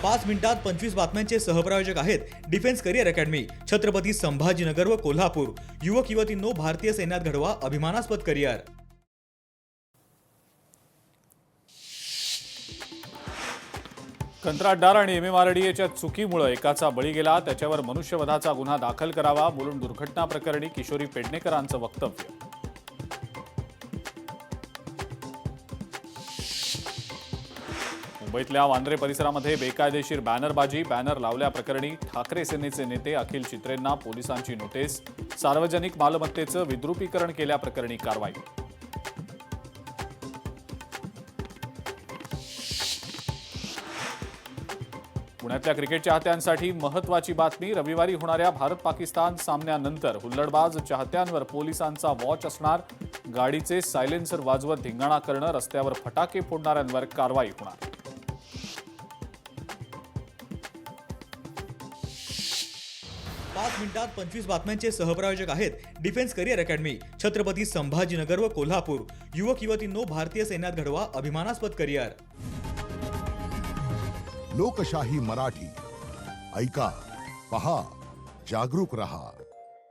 5 मिनिटात 25 बातम्यांचे सहप्रायोजक आहेत defence career academy, Chhatrapati Sambhajinagar व कोल्हापूर। युवक युवतींनो, भारतीय सैन्यात घडवा अभिमानास्पद करिअर। कंत्राटदार आणि MMRDAच्या चुकीमुळे एकाचा बळी गेला, त्याच्यावर मनुष्यवधाचा गुन्हा दाखल करावा। मुलुंड दुर्घटना प्रकरणी किशोरी पेडणेकरांचं वक्तव्य। मुंबईतल्या वांद्रे परिसरामध्ये बेकायदेशीर बॅनरबाजी, बॅनर लावल्याप्रकरणी ठाकरे सेनेचे नेते अखिल चित्रेंना पोलिसांची नोटीस। सार्वजनिक मालमत्तेचं विद्रुपीकरण केल्याप्रकरणी कारवाई। पुण्यातल्या क्रिकेट चाहत्यांसाठी महत्त्वाची बातमी। रविवारी होणाऱ्या भारत-पाकिस्तान सामन्यानंतर हुल्लडबाज चाहत्यांवर पोलिसांचा वॉच असणार। गाडीचे सायलेन्सर वाजवत धिंगाणा करणं, रस्त्यावर फटाके फोडणाऱ्यांवर कारवाई होणार। पाच मिनिटात 25 बातम्यांचे सहप्रायोजक आहेत defence career academy, Chhatrapati Sambhajinagar व कोल्हापूर। युवक युवतींनो, भारतीय सैन्यात घडवा अभिमानास्पद करिअर। लोकशाही मराठी ऐका, पहा, जागरूक रहा।